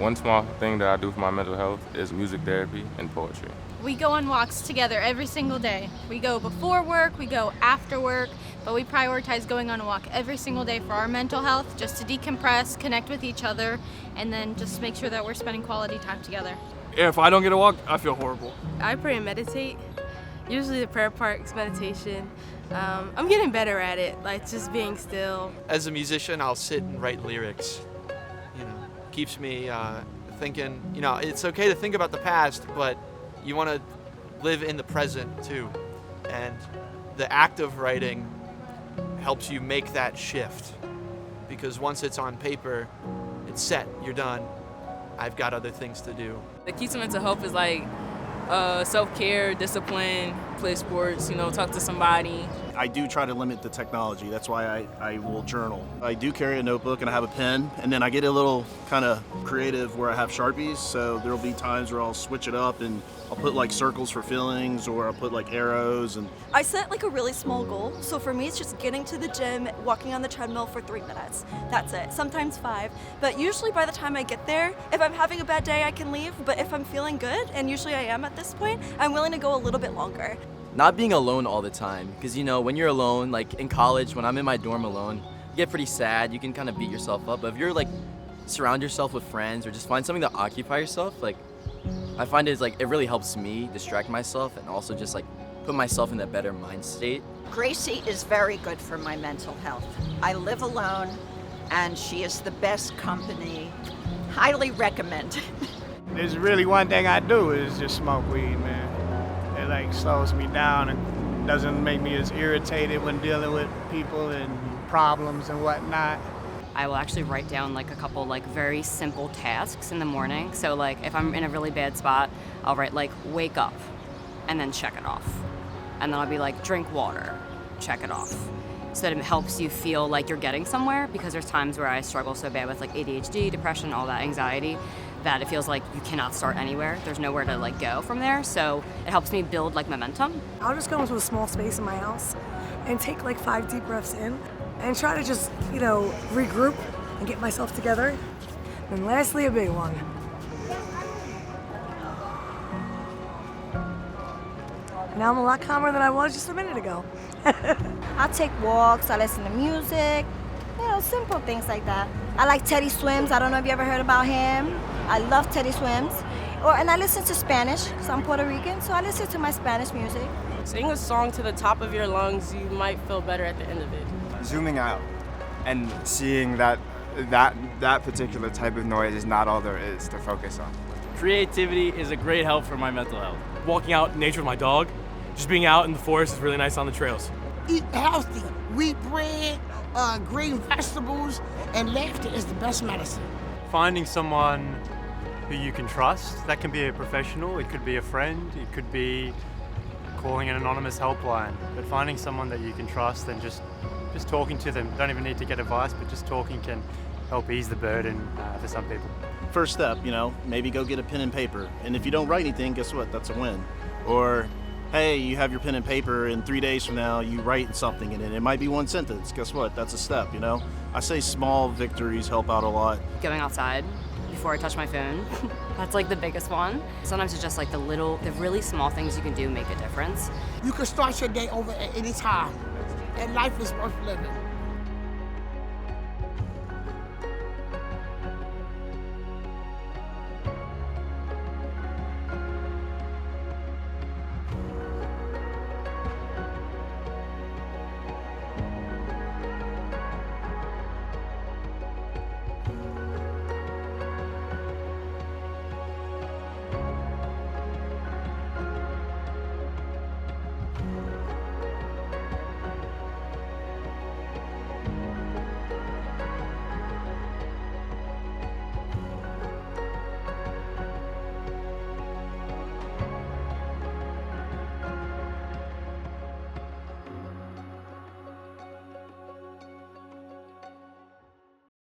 One small thing that I do for my mental health is music therapy and poetry. We go on walks together every single day. We go before work, we go after work, but we prioritize going on a walk every single day for our mental health, just to decompress, connect with each other, and then just make sure that we're spending quality time together. If I don't get a walk, I feel horrible. I pray and meditate. Usually the prayer part is meditation. I'm getting better at it, like just being still. As a musician, I'll sit and write lyrics. Keeps me thinking, it's okay to think about the past, but you want to live in the present too. And the act of writing helps you make that shift. Because once it's on paper, it's set, you're done. I've got other things to do. The key to mental health is like self-care, discipline, play sports, talk to somebody. I do try to limit the technology. That's why I will journal. I do carry a notebook and I have a pen, and then I get a little kind of creative where I have Sharpies, so there'll be times where I'll switch it up and I'll put like circles for feelings, or I'll put like arrows. And I set like a really small goal. So for me, it's just getting to the gym, walking on the treadmill for 3 minutes. That's it, sometimes 5. But usually by the time I get there, if I'm having a bad day, I can leave. But if I'm feeling good, and usually I am at this point, I'm willing to go a little bit longer. Not being alone all the time, because when you're alone, like in college, when I'm in my dorm alone, you get pretty sad, you can kind of beat yourself up. But if you're like, surround yourself with friends or just find something to occupy yourself, like I find it really helps me distract myself and also just like put myself in a better mind state. Gracie is very good for my mental health. I live alone and she is the best company. Highly recommend. There's really one thing I do is just smoke weed, man. It like slows me down and doesn't make me as irritated when dealing with people and problems and whatnot. I will actually write down like a couple like very simple tasks in the morning. So like if I'm in a really bad spot, I'll write like wake up and then check it off. And then I'll be like drink water, check it off. So that it helps you feel like you're getting somewhere, because there's times where I struggle so bad with like ADHD, depression, all that anxiety, that it feels like you cannot start anywhere. There's nowhere to like go from there. So it helps me build like momentum. I'll just go into a small space in my house and take like 5 deep breaths in and try to just, regroup and get myself together. And lastly, a big one. Now I'm a lot calmer than I was just a minute ago. I take walks, I listen to music, simple things like that. I like Teddy Swims. I don't know if you ever heard about him. I love Teddy Swims. And I listen to Spanish, because I'm Puerto Rican, so I listen to my Spanish music. Sing a song to the top of your lungs, you might feel better at the end of it. Zooming out and seeing that particular type of noise is not all there is to focus on. Creativity is a great help for my mental health. Walking out in nature with my dog, just being out in the forest is really nice on the trails. Eat healthy, wheat bread, green vegetables, and laughter is the best medicine. Finding someone who you can trust. That can be a professional, it could be a friend, it could be calling an anonymous helpline. But finding someone that you can trust and just talking to them, don't even need to get advice, but just talking can help ease the burden for some people. First step, maybe go get a pen and paper. And if you don't write anything, guess what? That's a win. Or, hey, you have your pen and paper, and 3 days from now, you write something in it. It might be one sentence. Guess what? That's a step, I say small victories help out a lot. Going outside before I touch my phone, that's like the biggest one. Sometimes it's just like the really small things you can do make a difference. You can start your day over at any time, and life is worth living.